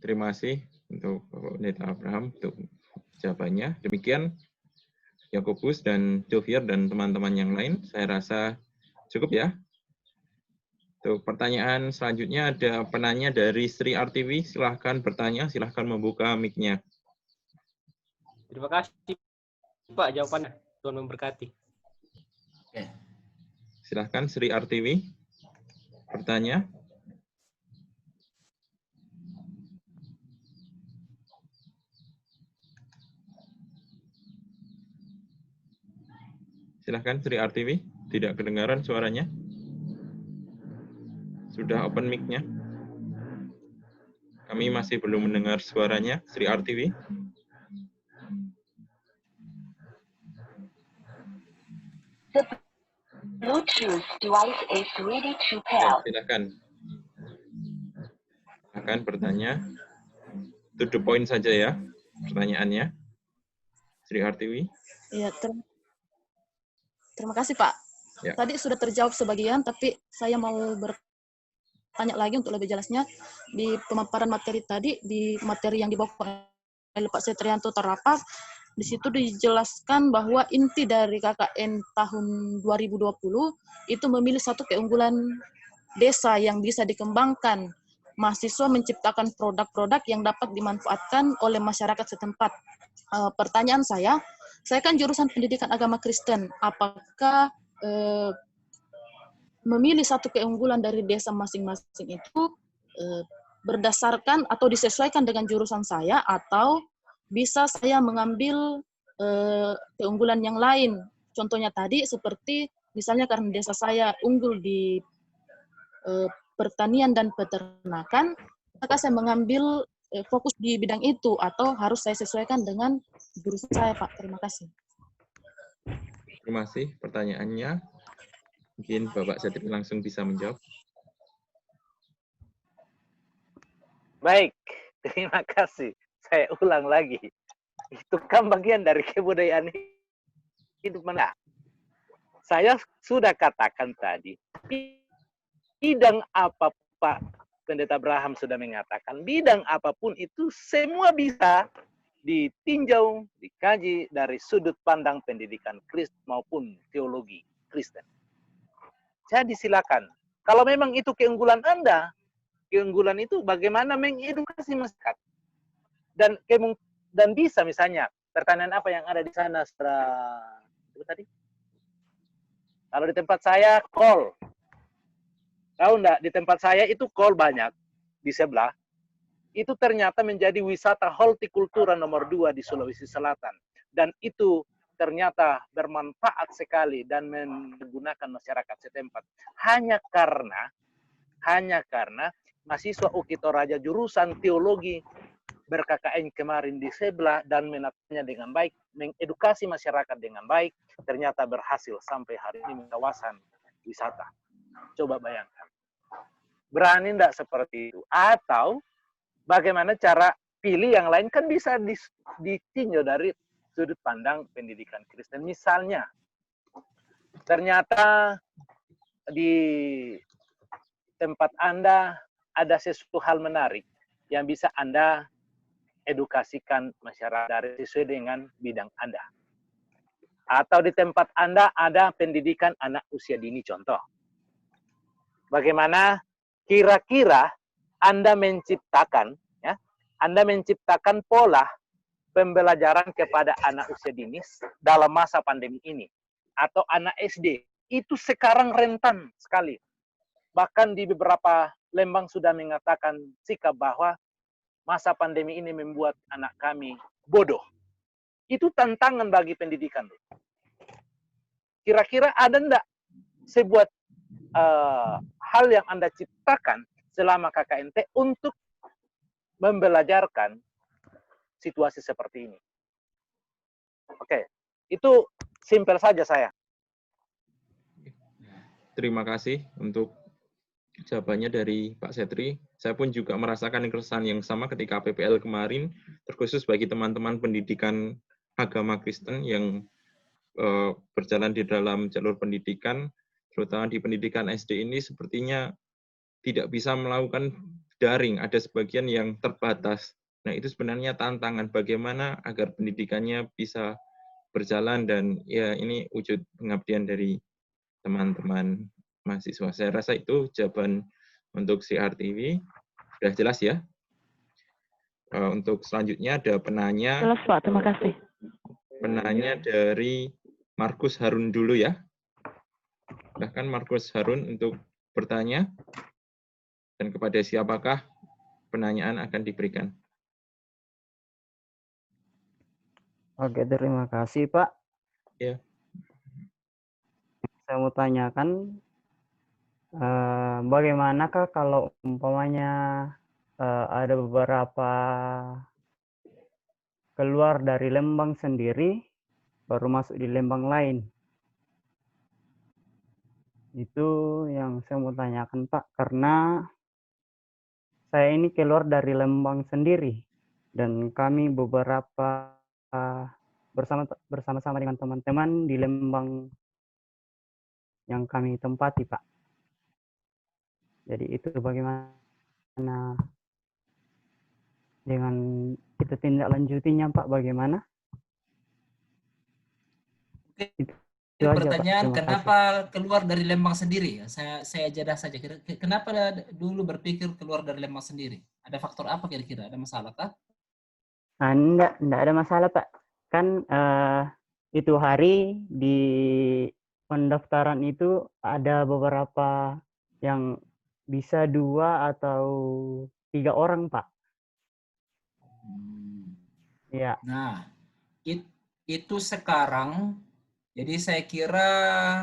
Terima kasih untuk Bapak Pendeta Abraham untuk jawabannya. Demikian Yakobus dan Jovier dan teman-teman yang lain, saya rasa cukup ya. Untuk pertanyaan selanjutnya ada penanya dari Sri RTV. Silahkan bertanya, silahkan membuka mic-nya. Terima kasih Pak jawabannya. Tuhan memberkati. Oke. Silahkan Sri RTV bertanya. Silahkan Sri RTV, tidak kedengaran suaranya. Sudah open mic-nya. Kami masih belum mendengar suaranya, Sri RTV. The Bluetooth device is ready to pair. Ya, silakan. Akan bertanya. To the point saja ya, pertanyaannya. Sri RTV. Ya, terima kasih Pak. Ya. Tadi sudah terjawab sebagian, tapi saya mau bertanya lagi untuk lebih jelasnya. Di pemaparan materi tadi, di materi yang dibawa oleh Pak Setrianto Tarapak, di situ dijelaskan bahwa inti dari KKN tahun 2020 itu memilih satu keunggulan desa yang bisa dikembangkan. Mahasiswa menciptakan produk-produk yang dapat dimanfaatkan oleh masyarakat setempat. Pertanyaan saya kan jurusan pendidikan agama Kristen. Apakah memilih satu keunggulan dari desa masing-masing itu berdasarkan atau disesuaikan dengan jurusan saya, atau bisa saya mengambil keunggulan yang lain? Contohnya tadi seperti misalnya karena desa saya unggul di pertanian dan peternakan, maka saya mengambil fokus di bidang itu, atau harus saya sesuaikan dengan jurusan saya, Pak? Terima kasih. Terima kasih pertanyaannya. Mungkin Bapak Setri langsung bisa menjawab. Baik, terima kasih. Saya ulang lagi. Itu kan bagian dari kebudayaan hidup mana. Saya sudah katakan tadi, bidang apa Pak Pendeta Abraham sudah mengatakan, bidang apapun itu semua bisa ditinjau, dikaji dari sudut pandang pendidikan Kristen maupun teologi Kristen. Jadi silakan. Kalau memang itu keunggulan Anda, keunggulan itu bagaimana mengedukasi masyarakat. Dan bisa misalnya, pertanyaan apa yang ada di sana itu tadi? Kalau di tempat saya, kol. Tahu enggak, di tempat saya itu kol banyak, di sebelah. Itu ternyata menjadi wisata hortikultura nomor 2 di Sulawesi Selatan. Dan itu ternyata bermanfaat sekali dan menggunakan masyarakat setempat. Hanya karena mahasiswa UKI Toraja jurusan teologi ber-KKN kemarin di sebelah dan menatanya dengan baik, mengedukasi masyarakat dengan baik, ternyata berhasil sampai hari ini kawasan wisata. Coba bayangkan. Berani enggak seperti itu? Atau bagaimana cara pilih yang lain, kan bisa ditinjau dari sudut pandang pendidikan Kristen. Misalnya, ternyata di tempat Anda ada sesuatu hal menarik yang bisa Anda edukasikan masyarakat sesuai dengan bidang Anda. Atau di tempat Anda ada pendidikan anak usia dini, contoh. Bagaimana kira-kira Anda menciptakan pola pembelajaran kepada anak usia dini dalam masa pandemi ini, atau anak SD, itu sekarang rentan sekali. Bahkan di beberapa Lembang sudah mengatakan sikap bahwa masa pandemi ini membuat anak kami bodoh. Itu tantangan bagi pendidikan. Kira-kira ada enggak sebuah hal yang Anda ciptakan selama KKNT untuk membelajarkan situasi seperti ini? Oke, itu simpel saja saya. Terima kasih untuk jawabannya dari Pak Setri. Saya pun juga merasakan keresahan yang sama ketika PPL kemarin, terkhusus bagi teman-teman pendidikan agama Kristen yang berjalan di dalam jalur pendidikan, terutama di pendidikan SD ini sepertinya tidak bisa melakukan daring, ada sebagian yang terbatas. Nah, itu sebenarnya tantangan bagaimana agar pendidikannya bisa berjalan, dan ya ini wujud pengabdian dari teman-teman mahasiswa. Saya rasa itu jawaban untuk CRTV. Sudah jelas ya? Untuk selanjutnya ada penanya. Jelas Pak, terima kasih. Penanya dari Markus Harun dulu ya. Silahkan Markus Harun untuk bertanya. Dan kepada siapakah penanyaan akan diberikan. Oke, terima kasih Pak. Ya. Saya mau tanyakan, bagaimanakah kalau umpamanya ada beberapa keluar dari Lembang sendiri, baru masuk di Lembang lain? Itu yang saya mau tanyakan Pak, karena saya ini keluar dari Lembang sendiri, dan kami beberapa bersama-sama dengan teman-teman di Lembang yang kami tempati, Pak. Jadi itu bagaimana dengan kita tindak lanjutinya, Pak, bagaimana? Oke. Itu aja, Pertanyaan, Pak. kenapa keluar dari Lembang sendiri? Saya jeda saja. Kenapa dulu berpikir keluar dari Lembang sendiri? Ada faktor apa kira-kira? Ada masalah kah? Enggak ada masalah, Pak. Kan itu hari di pendaftaran itu ada beberapa yang bisa 2 atau 3 orang, Pak. Ya. Nah, itu sekarang, jadi saya kira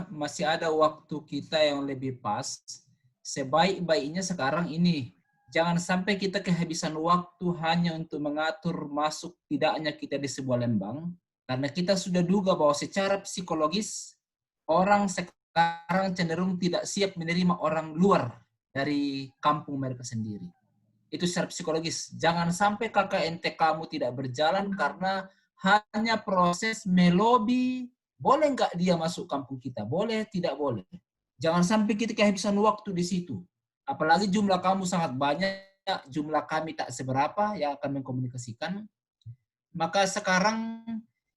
masih ada waktu kita yang lebih pas. Sebaik-baiknya sekarang ini, jangan sampai kita kehabisan waktu hanya untuk mengatur masuk tidaknya kita di sebuah Lembang, karena kita sudah duga bahwa secara psikologis, orang sekarang cenderung tidak siap menerima orang luar dari kampung mereka sendiri. Itu secara psikologis. Jangan sampai KKNT kamu tidak berjalan karena hanya proses melobi, boleh nggak dia masuk kampung kita? Boleh, tidak boleh. Jangan sampai kita kehabisan waktu di situ. Apalagi jumlah kamu sangat banyak, jumlah kami tak seberapa yang akan mengkomunikasikan. Maka sekarang,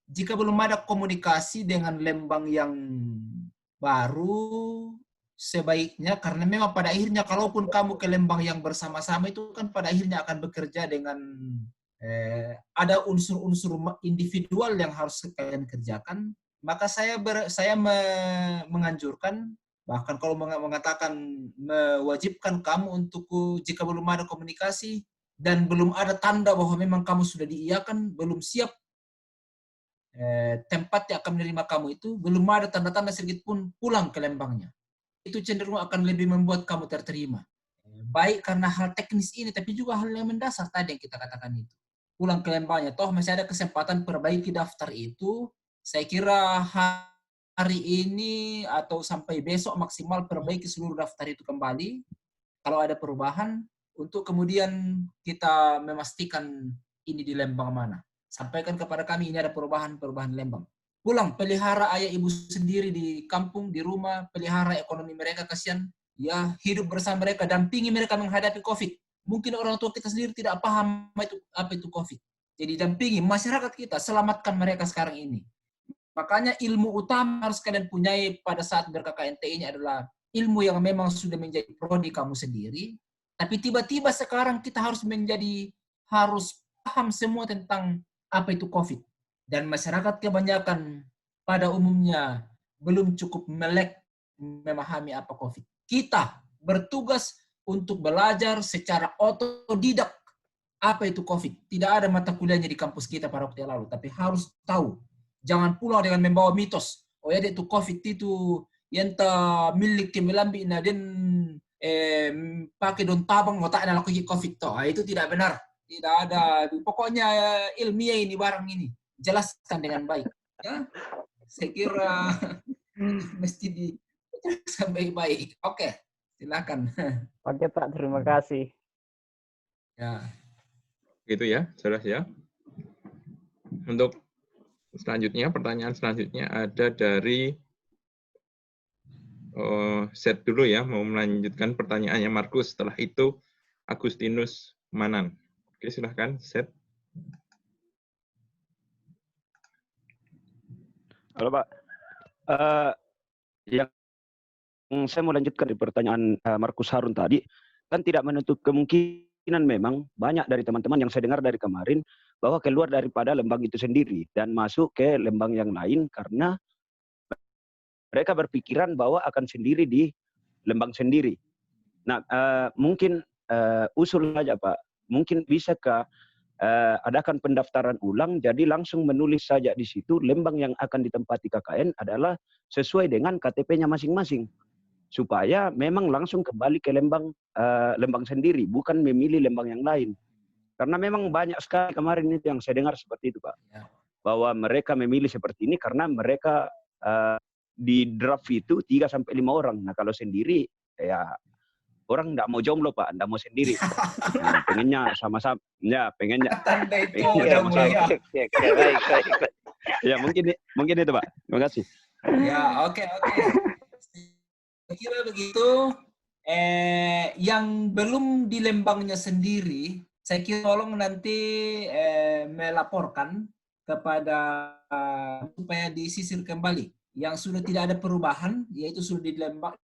jika belum ada komunikasi dengan Lembang yang baru, sebaiknya, karena memang pada akhirnya kalaupun kamu ke Lembang yang bersama-sama itu kan pada akhirnya akan bekerja dengan ada unsur-unsur individual yang harus kalian kerjakan, maka saya menganjurkan, bahkan kalau mengatakan mewajibkan kamu untuk, jika belum ada komunikasi dan belum ada tanda bahwa memang kamu sudah diiyakan, belum siap tempat yang akan menerima kamu itu, belum ada tanda-tanda sedikit pun pulang ke Lembangnya. Itu cenderung akan lebih membuat kamu terterima. Baik karena hal teknis ini, tapi juga hal yang mendasar tadi yang kita katakan itu. Pulang ke Lembangnya, toh masih ada kesempatan perbaiki daftar itu. Saya kira hari ini atau sampai besok maksimal perbaiki seluruh daftar itu kembali. Kalau ada perubahan, untuk kemudian kita memastikan ini di Lembang mana. Sampaikan kepada kami ini ada perubahan Lembang. Pulang, pelihara ayah ibu sendiri di kampung, di rumah, pelihara ekonomi mereka, kasihan, ya hidup bersama mereka, dampingi mereka menghadapi COVID. Mungkin orang tua kita sendiri tidak paham apa itu COVID. Jadi dampingi masyarakat kita, selamatkan mereka sekarang ini. Makanya ilmu utama harus kalian punyai pada saat ber-KKNT ini adalah ilmu yang memang sudah menjadi prodi kamu sendiri, tapi tiba-tiba sekarang kita harus paham semua tentang apa itu COVID. Dan masyarakat kebanyakan pada umumnya belum cukup melek memahami apa COVID. Kita bertugas untuk belajar secara otodidak apa itu COVID. Tidak ada mata kuliahnya di kampus kita pada waktu yang lalu, tapi harus tahu. Jangan pulang dengan membawa mitos. Oh ya, itu COVID itu yang milik kemelambi na den pakai don tabang ngotak ada lagi COVID toh. Itu tidak benar. Tidak ada. Pokoknya ilmiah ini barang ini. Jelaskan dengan baik. Ya, saya kira mesti dijelaskan baik-baik. Oke, silakan. Oke Pak, terima kasih. Ya. Gitu ya, jelas ya. Untuk selanjutnya, pertanyaan selanjutnya ada dari set dulu ya, mau melanjutkan pertanyaannya Markus. Setelah itu Agustinus Manan. Oke, silahkan, Set. Halo Pak. Yang saya mau lanjutkan di pertanyaan Markus Harun tadi, kan tidak menutup kemungkinan memang banyak dari teman-teman yang saya dengar dari kemarin bahwa keluar daripada Lembang itu sendiri dan masuk ke Lembang yang lain karena mereka berpikiran bahwa akan sendiri di Lembang sendiri. Nah, mungkin usul saja Pak, mungkin bisakah adakan pendaftaran ulang, jadi langsung menulis saja di situ Lembang yang akan ditempati KKN adalah sesuai dengan KTP-nya masing-masing, supaya memang langsung kembali ke Lembang sendiri, bukan memilih Lembang yang lain. Karena memang banyak sekali kemarin itu yang saya dengar seperti itu Pak, bahwa mereka memilih seperti ini karena mereka di draft itu 3-5 orang. Nah kalau sendiri ya orang nggak mau jomblo Pak, nggak mau sendiri. Nah, pengennya sama-sama, ya pengennya sama-sama. Baik. Ya mungkin itu Pak. Terima kasih. Ya, oke. Saya kira begitu. Yang belum di Lembangnya sendiri, saya kira tolong nanti melaporkan kepada supaya disisir kembali. Yang sudah tidak ada perubahan, yaitu sudah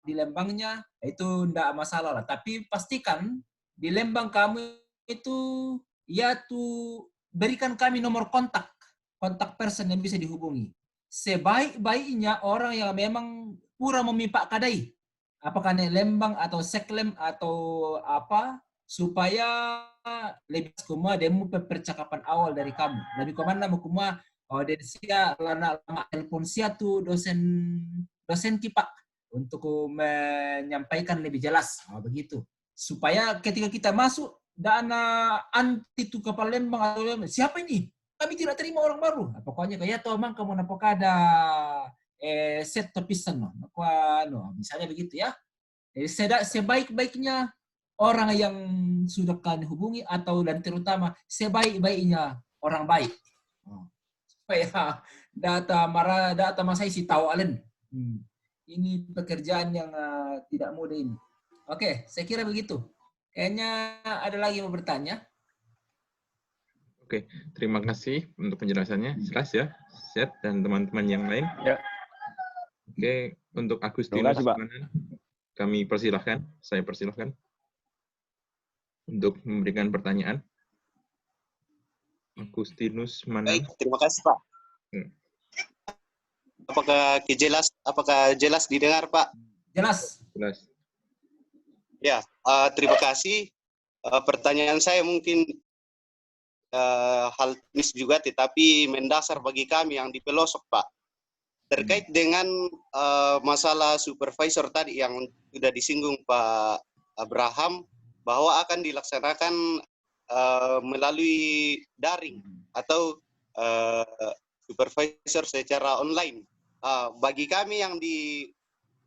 di Lembangnya, itu tidak masalah lah. Tapi pastikan di Lembang kamu itu, ya tuh berikan kami nomor kontak person yang bisa dihubungi. Sebaik-baiknya orang yang memang pura memimpak kadai, apakah di Lembang atau Seklem atau apa, supaya lebih semua demo percakapan awal dari kamu. Lebih kemana mau kumah, dan sia lama telepon sia tu dosen kipak untuk menyampaikan lebih jelas, begitu. Supaya ketika kita masuk dana anti tu kapal Lembang atau siapa ini? Kami tidak terima orang baru. Nah, pokoknya kayak tuh emang kamu napok ada set topisan no, misalnya begitu ya. Jadi sebaik-baiknya orang yang sudah kalian hubungi atau dan terutama sebaik-baiknya orang baik. Supaya data masa isi tahu alen. Ini pekerjaan yang tidak mudah ini. Oke, saya kira begitu. Kayaknya ada lagi yang mau bertanya. Oke, terima kasih untuk penjelasannya. Jelas ya, Set dan teman-teman yang lain. Ya. Oke, untuk Agustinus kasih, Pak. Manan, kami saya persilahkan untuk memberikan pertanyaan. Agustinus Manan. Baik, terima kasih Pak. Apakah jelas didengar Pak? Jelas. Ya, terima kasih. Pertanyaan saya mungkin hal teknis juga, tetapi mendasar bagi kami yang di pelosok Pak. Terkait dengan masalah supervisor tadi yang sudah disinggung Pak Abraham, bahwa akan dilaksanakan melalui daring atau supervisor secara online. Bagi kami yang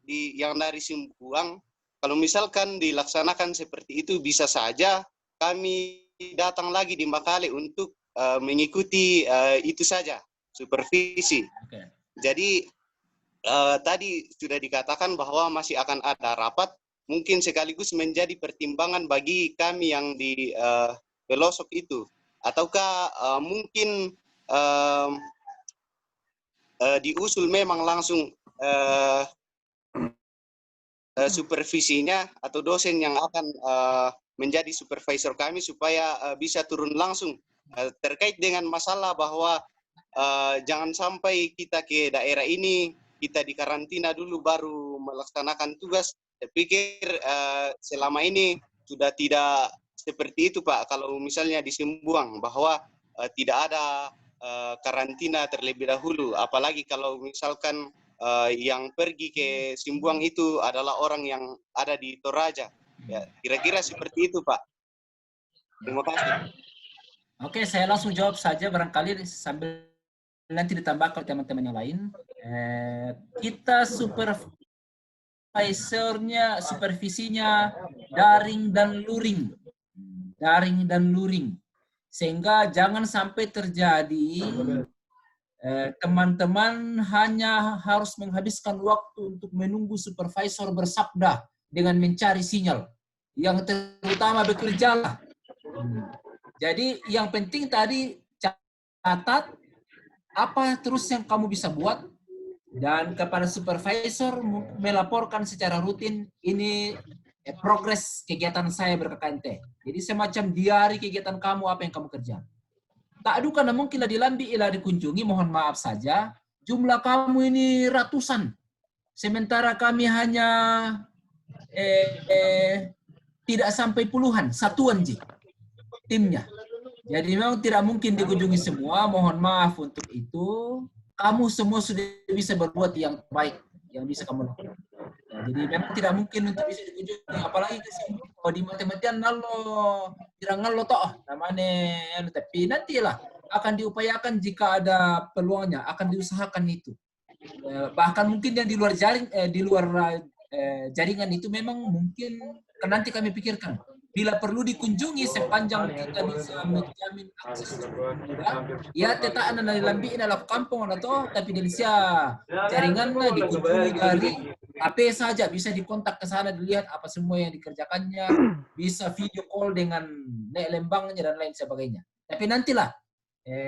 yang dari Simbuang, kalau misalkan dilaksanakan seperti itu, bisa saja kami datang lagi di Makale untuk mengikuti itu saja, supervisi. Okay. Jadi tadi sudah dikatakan bahwa masih akan ada rapat, mungkin sekaligus menjadi pertimbangan bagi kami yang di pelosok itu. Ataukah mungkin diusul memang langsung supervisinya atau dosen yang akan menjadi supervisor kami supaya bisa turun langsung terkait dengan masalah bahwa jangan sampai kita ke daerah ini, kita dikarantina dulu baru melaksanakan tugas. Saya pikir selama ini sudah tidak seperti itu Pak, kalau misalnya di Simbuang bahwa tidak ada karantina terlebih dahulu, apalagi kalau misalkan yang pergi ke Simbuang itu adalah orang yang ada di Toraja. Ya, kira-kira seperti itu Pak. Terima kasih. Oke, saya langsung jawab saja barangkali sambil nanti ditambahkan teman-teman yang lain. Kita supervisinya daring dan luring. Sehingga jangan sampai terjadi teman-teman hanya harus menghabiskan waktu untuk menunggu supervisor bersabda dengan mencari sinyal. yang terutama bekerja lah. Jadi yang penting tadi catat apa terus yang kamu bisa buat, dan kepada supervisor melaporkan secara rutin ini progres kegiatan saya ber-KKNT. Jadi semacam diari kegiatan kamu, apa yang kamu kerjakan. Tak aduh karena mungkinlah dilambi ilah dikunjungi, mohon maaf saja, jumlah kamu ini ratusan. Sementara kami hanya tidak sampai puluhan, satuan Ji, timnya. Jadi memang tidak mungkin dikunjungi semua, mohon maaf untuk itu. Kamu semua sudah bisa berbuat yang baik, yang bisa kamu lakukan. Nah, jadi memang tidak mungkin untuk bisa dikunjungi, apalagi kalau di mati-matian nalo, tidak nalo toh namanya, tapi nantilah akan diupayakan jika ada peluangnya, akan diusahakan itu. Bahkan mungkin yang di luar jaringan itu memang mungkin nanti kami pikirkan. Bila perlu dikunjungi sepanjang kita bisa menjamin akses mudah, ya tetap anda lambi dalam kampung atau tapi di jaringannya dikunjungi dari HP saja, bisa dikontak ke sana, dilihat apa semua yang dikerjakannya, bisa video call dengan lembangnya dan lain sebagainya. Tapi nantilah,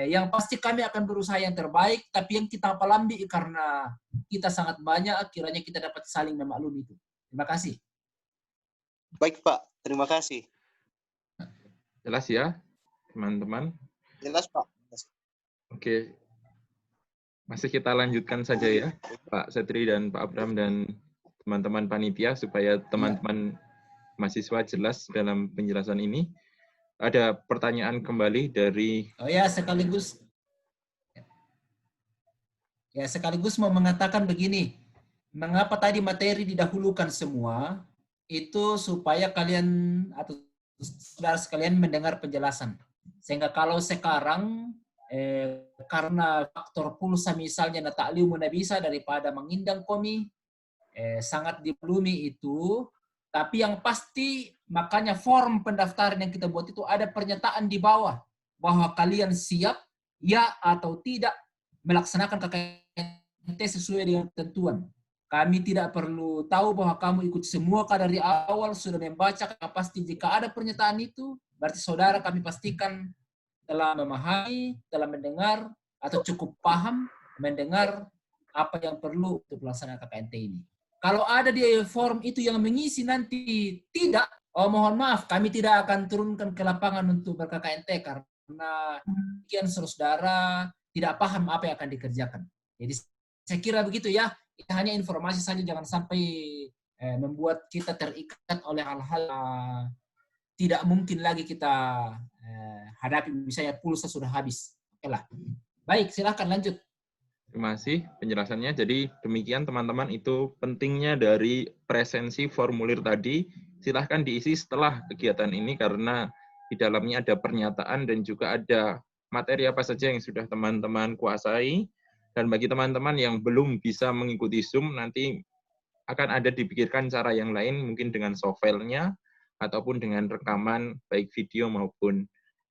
yang pasti kami akan berusaha yang terbaik, tapi yang kita lambi karena kita sangat banyak, kiranya kita dapat saling memaklumi itu. Terima kasih. Baik Pak, terima kasih. Jelas ya, teman-teman? Jelas Pak. Oke, masih kita lanjutkan saja ya, Pak Setri dan Pak Abraham dan teman-teman panitia, supaya teman-teman mahasiswa jelas dalam penjelasan ini. Ada pertanyaan kembali dari... Oh ya, sekaligus mau mengatakan begini, mengapa tadi materi didahulukan semua, itu supaya kalian atau saudara sekalian mendengar penjelasan. Sehingga kalau sekarang karena faktor pulsa misalnya ta'limu bisa daripada mengindang komi, sangat dipenuhi itu, tapi yang pasti makanya form pendaftaran yang kita buat itu ada pernyataan di bawah bahwa kalian siap ya atau tidak melaksanakan KKNT sesuai dengan ketentuan. Kami tidak perlu tahu bahwa kamu ikut semua dari awal, sudah membaca, pasti jika ada pernyataan itu, berarti saudara kami pastikan telah memahami, telah mendengar, atau cukup paham mendengar apa yang perlu untuk melaksanakan KKNT ini. Kalau ada di form itu yang mengisi nanti tidak, oh mohon maaf, kami tidak akan turunkan ke lapangan untuk ber-KKNT karena sekian saudara tidak paham apa yang akan dikerjakan. Jadi saya kira begitu ya. Hanya informasi saja, jangan sampai membuat kita terikat oleh hal-hal tidak mungkin lagi kita hadapi, misalnya pulsa sudah habis. Oke lah. Baik, silakan lanjut. Terima kasih penjelasannya. Jadi demikian teman-teman, itu pentingnya dari presensi formulir tadi. Silahkan diisi setelah kegiatan ini karena di dalamnya ada pernyataan dan juga ada materi apa saja yang sudah teman-teman kuasai. Dan bagi teman-teman yang belum bisa mengikuti Zoom, nanti akan ada dipikirkan cara yang lain, mungkin dengan softfile-nya, ataupun dengan rekaman, baik video maupun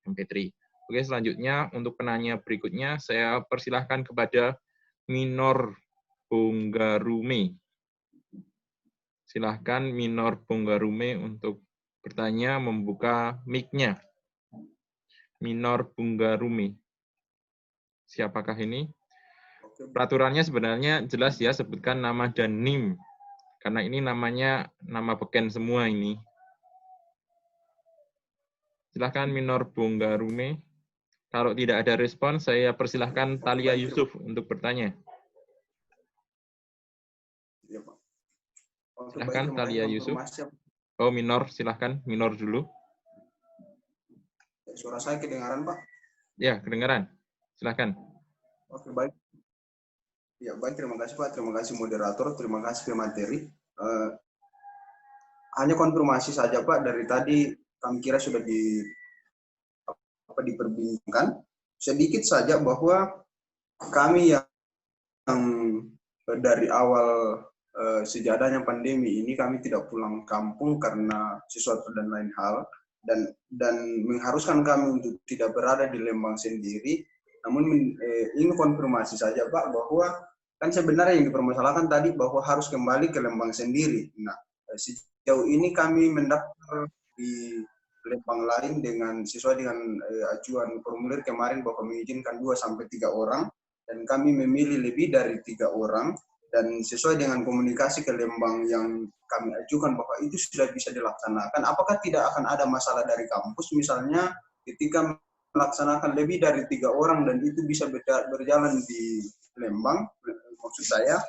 MP3. Oke, selanjutnya untuk penanya berikutnya, saya persilahkan kepada Minor Bonggarume. Silahkan Minor Bonggarume untuk bertanya, membuka mic-nya. Minor Bonggarume. Siapakah ini? Peraturannya sebenarnya jelas ya, sebutkan nama dan NIM. Karena ini namanya nama beken semua ini. Silahkan Minor Bonggarume. Kalau tidak ada respon, saya persilahkan Thalia Yusuf untuk bertanya. Silahkan Thalia Yusuf. Oh, Minor, silahkan. Minor dulu. Suara saya kedengaran, Pak? Ya, kedengaran. Silahkan. Oke, baik. Ya, baik, terima kasih Pak, terima kasih moderator, terima kasih materi. Hanya konfirmasi saja Pak, dari tadi kami kira sudah diperbincangkan. Sedikit saja bahwa kami yang dari awal sejadahnya pandemi ini kami tidak pulang kampung karena sesuatu dan lain hal, dan mengharuskan kami untuk tidak berada di Lembang sendiri. Namun ini konfirmasi saja Pak bahwa kan sebenarnya yang dipermasalahkan tadi bahwa harus kembali ke Lembang sendiri. Nah, jauh ini kami mendaftar di Lembang lain sesuai dengan ajuan formulir kemarin bahwa mengizinkan 2 sampai 3 orang, dan kami memilih lebih dari 3 orang, dan sesuai dengan komunikasi ke Lembang yang kami ajukan bahwa itu sudah bisa dilaksanakan. Apakah tidak akan ada masalah dari kampus misalnya ketika melaksanakan lebih dari 3 orang dan itu bisa berjalan di Lembang, maksud saya,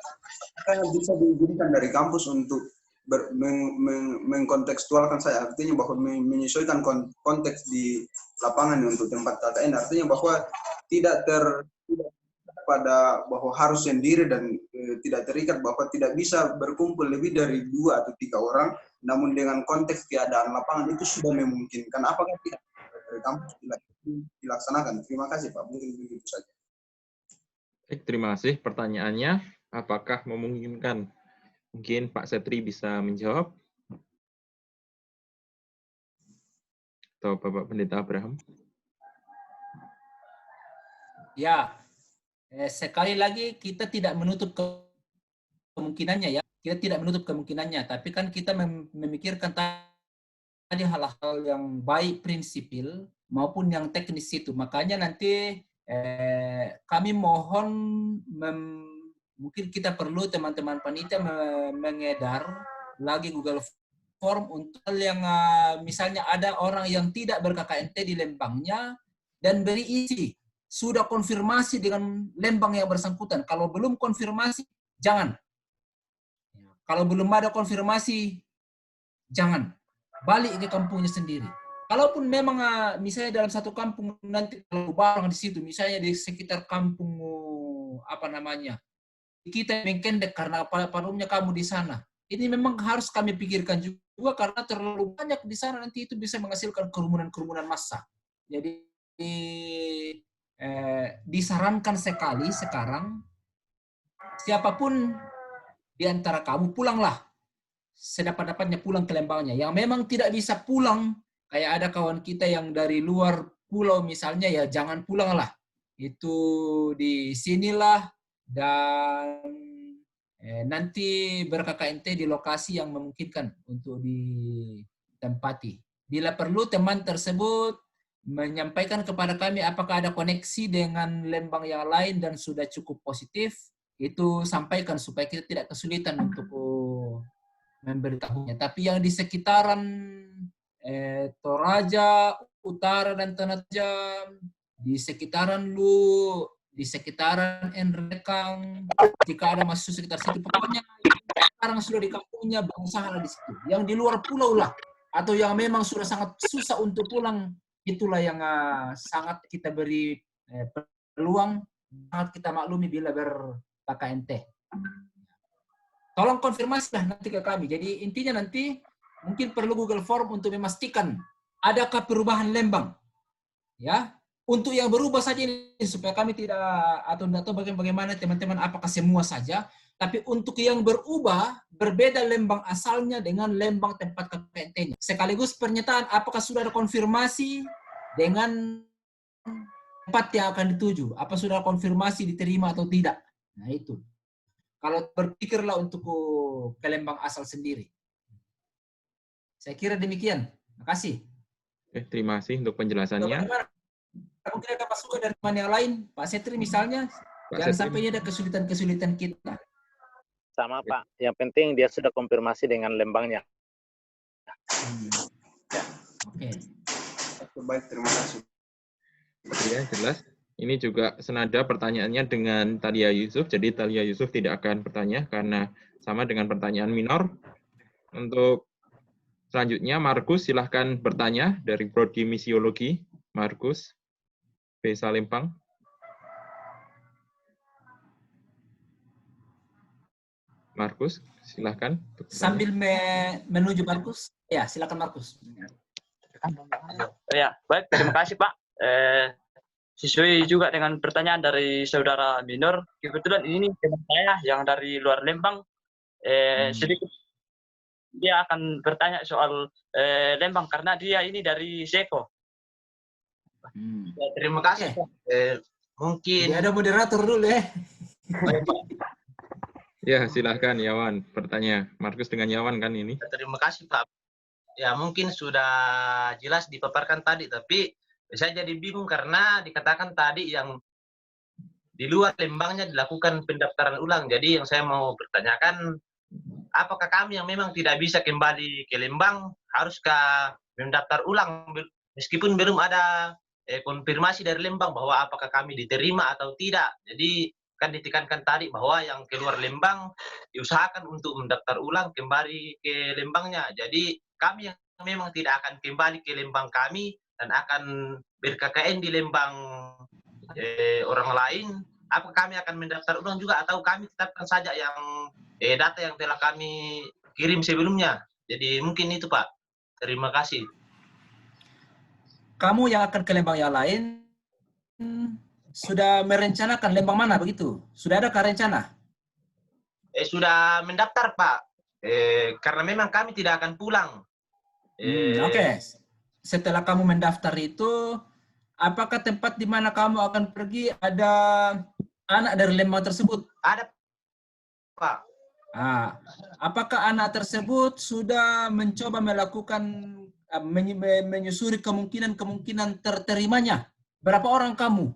apakah bisa diizinkan dari kampus untuk mengkontekstualkan saya, artinya bahwa menyesuaikan konteks di lapangan untuk tempat KKN, artinya bahwa tidak pada bahwa harus sendiri dan tidak terikat bahwa tidak bisa berkumpul lebih dari 2 atau 3 orang, namun dengan konteks keadaan lapangan itu sudah memungkinkan. Apakah tidak dari kampus dilaksanakan? Terima kasih Pak, mungkin begitu saja. Baik, terima kasih pertanyaannya. Apakah memungkinkan? Mungkin Pak Setri bisa menjawab. Atau Bapak Pendeta Abraham. Ya, sekali lagi kita tidak menutup kemungkinannya ya. Kita tidak menutup kemungkinannya, tapi kan kita memikirkan tadi hal-hal yang baik prinsipil maupun yang teknis itu. Makanya nanti kami mohon mungkin kita perlu teman-teman panitia mengedar lagi Google Form untuk yang misalnya ada orang yang tidak ber-KKNT di Lembangnya dan beri isi sudah konfirmasi dengan Lembang yang bersangkutan. Kalau belum konfirmasi, jangan. Kalau belum ada konfirmasi, jangan. Balik ke kampungnya sendiri. Kalaupun memang misalnya dalam satu kampung nanti kalau barang di situ, misalnya di sekitar kampung apa namanya, kita mengkendek karena parumnya kamu di sana. Ini memang harus kami pikirkan juga karena terlalu banyak di sana nanti itu bisa menghasilkan kerumunan-kerumunan massa. Jadi disarankan sekali sekarang siapapun di antara kamu pulanglah sedapat-dapatnya pulang ke Lembangnya. Yang memang tidak bisa pulang, kayak ada kawan kita yang dari luar pulau misalnya, ya jangan pulanglah. Itu di sinilah dan nanti ber-KKNT di lokasi yang memungkinkan untuk ditempati. Bila perlu teman tersebut menyampaikan kepada kami apakah ada koneksi dengan Lembang yang lain dan sudah cukup positif, itu sampaikan supaya kita tidak kesulitan untuk memberitahunya. Tapi yang di sekitaran Toraja, Utara dan Tanah Tajam, di sekitaran Lu, di sekitaran Enrekang, jika ada masuk sekitar situ, pokoknya sekarang sudah di kampungnya, berusaha di situ. Yang di luar pulau lah, atau yang memang sudah sangat susah untuk pulang, itulah yang sangat kita beri peluang, sangat kita maklumi bila ber-KKNT. Tolong konfirmasi lah nanti ke kami. Jadi intinya nanti mungkin perlu Google Form untuk memastikan adakah perubahan Lembang. Ya, untuk yang berubah saja ini supaya kami tidak atau bagaimana teman-teman apakah semua saja, tapi untuk yang berubah berbeda Lembang asalnya dengan Lembang tempat KKNT-nya. Sekaligus pernyataan apakah sudah ada konfirmasi dengan tempat yang akan dituju, apa sudah konfirmasi diterima atau tidak. Nah itu. Kalau berpikirlah untuk ke Lembang asal sendiri. Saya kira demikian. Terima kasih. Terima kasih untuk penjelasannya. Mungkin ada masukan dari teman yang lain, Pak Setri misalnya, jangan sampai ada kesulitan-kesulitan kita. Sama Pak, yang penting dia sudah konfirmasi dengan Lembangnya. Oke. Baik, terima kasih. Ya, jelas. Ini juga senada pertanyaannya dengan Thalia Yusuf, jadi Thalia Yusuf tidak akan bertanya karena sama dengan pertanyaan minor. Untuk selanjutnya, Markus silahkan bertanya dari Prodi Misiologi. Markus, B. Salempang. Markus, silahkan. Sambil menuju Markus, ya silakan Markus. Ya, baik, terima kasih Pak. Sesuai juga dengan pertanyaan dari saudara minor, kebetulan ini teman saya yang dari luar Lembang, sedikit dia akan bertanya soal Lembang karena dia ini dari Seko. Ya, terima kasih. Mungkin ya, ada moderator dulu ya. Ya, silahkan Yawan bertanya. Markus dengan Yawan kan ini. Terima kasih Pak. Ya mungkin sudah jelas dipaparkan tadi, tapi saya jadi bingung karena dikatakan tadi yang di luar Lembangnya dilakukan pendaftaran ulang. Jadi yang saya mau pertanyakan, apakah kami yang memang tidak bisa kembali ke Lembang, haruskah mendaftar ulang meskipun belum ada konfirmasi dari Lembang bahwa apakah kami diterima atau tidak. Jadi kan ditekankan tadi bahwa yang keluar Lembang diusahakan untuk mendaftar ulang kembali ke Lembangnya. Jadi kami yang memang tidak akan kembali ke Lembang kami dan akan ber-KKN di Lembang orang lain, apakah kami akan mendaftar ulang juga atau kami tetapkan saja yang data yang telah kami kirim sebelumnya. Jadi mungkin itu Pak. Terima kasih. Kamu yang akan ke Lembang yang lain sudah merencanakan Lembang mana begitu? Sudah ada rencana? Sudah mendaftar Pak. Karena memang kami tidak akan pulang. Oke. Setelah kamu mendaftar itu, apakah tempat di mana kamu akan pergi ada anak dari Lembang tersebut? Ada Pak. Apakah anak tersebut sudah mencoba melakukan menyusuri kemungkinan terterimanya? Berapa orang kamu?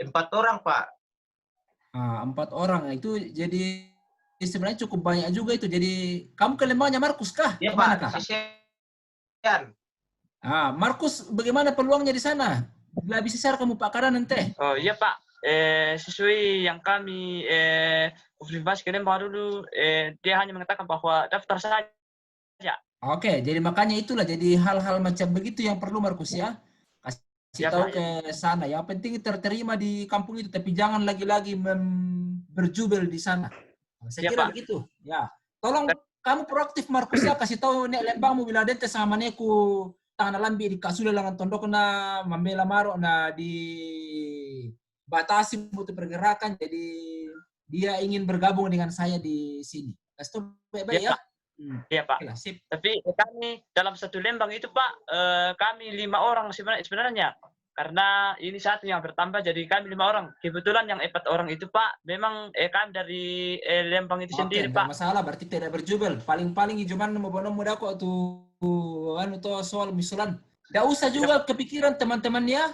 4 orang Pak. 4 orang itu jadi sebenarnya cukup banyak juga itu. Jadi kamu ke Lembangnya Markus kah? Iya Pak. Markus, bagaimana peluangnya di sana? Lebih besar kamu Pak Karan nanti? Oh iya Pak. Sesuai yang kami konfirmasi ke Lembang dulu, dia hanya mengatakan bahwa daftar saja. Oke, jadi makanya itulah jadi hal-hal macam begitu yang perlu Markus ya. Kasih tahu ke sana. Yang penting terterima di kampung itu, tapi jangan lagi-lagi berjubel di sana. Saya kira begitu. Ya, tolong kamu proaktif Markus ya, kasih tahu nek Lembang mau bila dente sama neku tangan lambi di kasudah langan tondok na membela maro na di batasi butuh pergerakan, jadi dia ingin bergabung dengan saya di sini. Kasih tahu baik-baik ya. Iya Pak. Sip. Tapi kami dalam satu Lembang itu Pak, kami 5 orang sebenarnya. Karena ini satu yang bertambah jadi kami 5 orang. Kebetulan yang 4 orang itu Pak, memang kami dari Lembang itu sendiri Pak. Masalah, berarti tidak berjubel. Paling-paling cuman mau muda kok tuh soal misulan. Tidak usah juga kepikiran teman-temannya.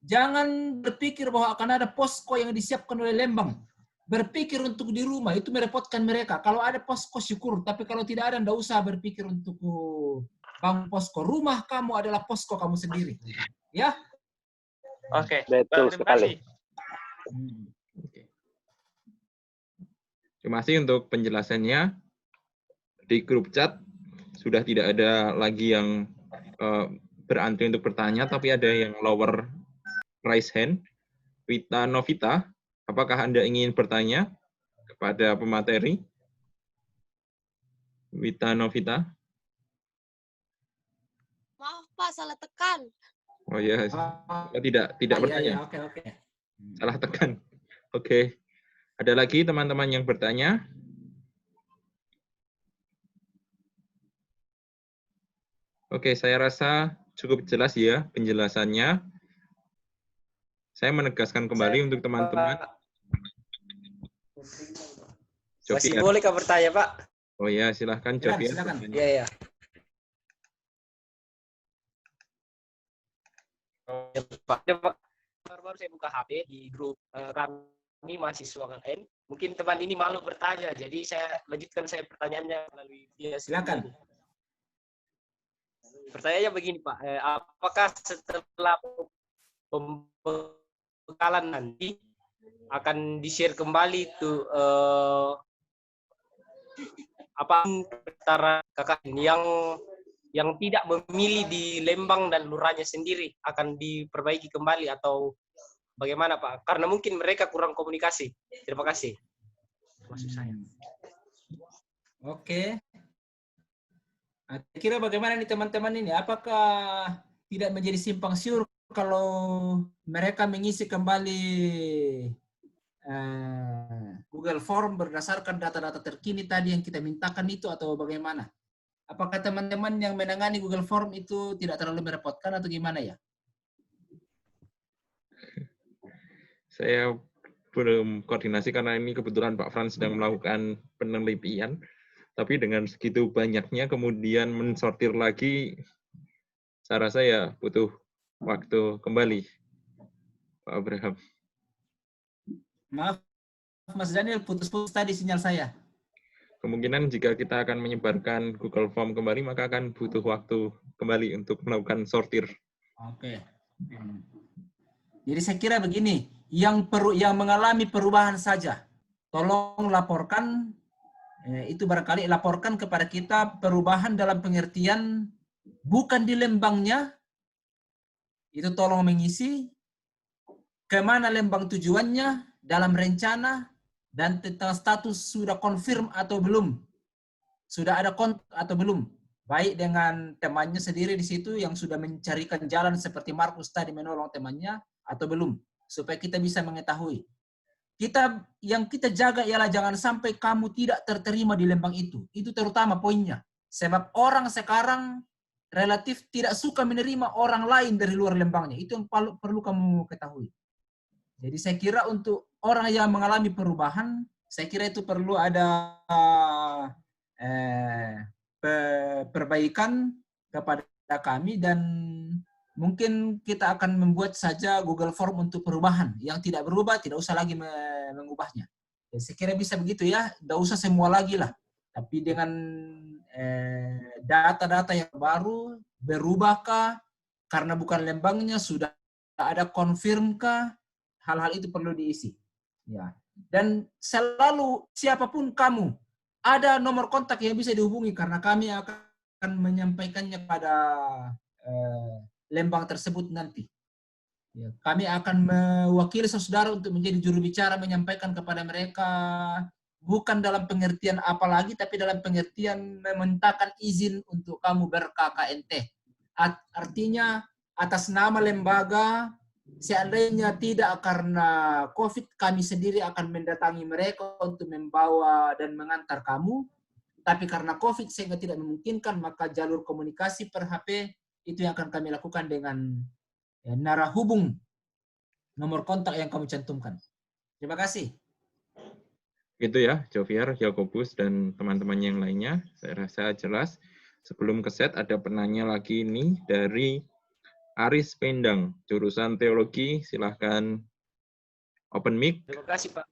Jangan berpikir bahwa akan ada posko yang disiapkan oleh Lembang. Berpikir untuk di rumah, itu merepotkan mereka. Kalau ada posko syukur, tapi kalau tidak ada, tidak usah berpikir untuk bangun posko. Rumah kamu adalah posko kamu sendiri. Ya? Oke. Betul sekali. Terima kasih untuk penjelasannya. Di grup chat sudah tidak ada lagi yang berantri untuk bertanya, tapi ada yang lower raise hand. Wita Novita, apakah Anda ingin bertanya kepada pemateri? Wita Novita? Maaf Pak, salah tekan. Oh ya, tidak bertanya. Oke. Salah tekan. Oke. Ada lagi teman-teman yang bertanya? Oke, saya rasa cukup jelas ya penjelasannya. Saya menegaskan kembali untuk teman-teman. Masih bolehkah bertanya, Pak? Oh ya, silahkan Jovi. Iya. Pak, baru saya buka HP di grup kami mahasiswa KKN. Mungkin teman ini malu bertanya, jadi saya lanjutkan pertanyaannya melalui dia. Silakan. Pertanyaannya begini Pak, apakah setelah pembekalan nanti akan di-share kembali tuh apa antara KKN yang tidak memilih di Lembang dan lurahnya sendiri akan diperbaiki kembali atau bagaimana Pak? Karena mungkin mereka kurang komunikasi. Terima kasih. Maksud saya. Oke. Kira bagaimana nih teman-teman ini? Apakah tidak menjadi simpang siur kalau mereka mengisi kembali Google Form berdasarkan data-data terkini tadi yang kita mintakan itu atau bagaimana? Apakah teman-teman yang menangani Google Form itu tidak terlalu merepotkan atau gimana ya? Saya belum koordinasi karena ini kebetulan Pak Frans sedang melakukan penelitian. Tapi dengan segitu banyaknya kemudian mensortir lagi, saya rasa ya butuh waktu kembali, Pak Abraham. Maaf, Mas Daniel, putus-putus tadi sinyal saya. Kemungkinan jika kita akan menyebarkan Google Form kembali, maka akan butuh waktu kembali untuk melakukan sortir. Oke. Jadi saya kira begini, yang mengalami perubahan saja, tolong laporkan, itu barangkali laporkan kepada kita perubahan dalam pengertian bukan di Lembangnya, itu tolong mengisi, kemana Lembang tujuannya, dalam rencana, dan tentang status sudah confirm atau belum, sudah ada kontak atau belum, baik dengan temannya sendiri di situ yang sudah mencarikan jalan seperti Markus tadi menolong temannya atau belum, supaya kita bisa mengetahui. Yang kita jaga ialah jangan sampai kamu tidak terterima di Lembang itu terutama poinnya, sebab orang sekarang relatif tidak suka menerima orang lain dari luar Lembangnya, itu yang perlu kamu ketahui. Jadi saya kira untuk orang yang mengalami perubahan, saya kira itu perlu ada perbaikan kepada kami, dan mungkin kita akan membuat saja Google Form untuk perubahan. Yang tidak berubah, tidak usah lagi mengubahnya. Ya, saya kira bisa begitu ya, tidak usah semua lagi lah. Tapi dengan data-data yang baru, berubahkah, karena bukan Lembangnya, sudah ada confirm-kah, hal-hal itu perlu diisi. Ya. Dan selalu siapapun kamu, ada nomor kontak yang bisa dihubungi karena kami akan menyampaikannya pada Lembang tersebut nanti. Ya, kami akan mewakili saudara untuk menjadi juru bicara, menyampaikan kepada mereka bukan dalam pengertian apa lagi, tapi dalam pengertian memintakan izin untuk kamu ber-KKNT. Artinya atas nama lembaga, seandainya tidak karena COVID, kami sendiri akan mendatangi mereka untuk membawa dan mengantar kamu. Tapi karena COVID sehingga tidak memungkinkan, maka jalur komunikasi per HP itu yang akan kami lakukan dengan narahubung nomor kontak yang kamu cantumkan. Terima kasih. Gitu ya, Joviar, Yakobus, dan teman-teman yang lainnya. Saya rasa jelas. Sebelum ke set, ada penanya lagi ini dari Aris Pendang, jurusan teologi, silahkan open mic. Terima kasih Pak.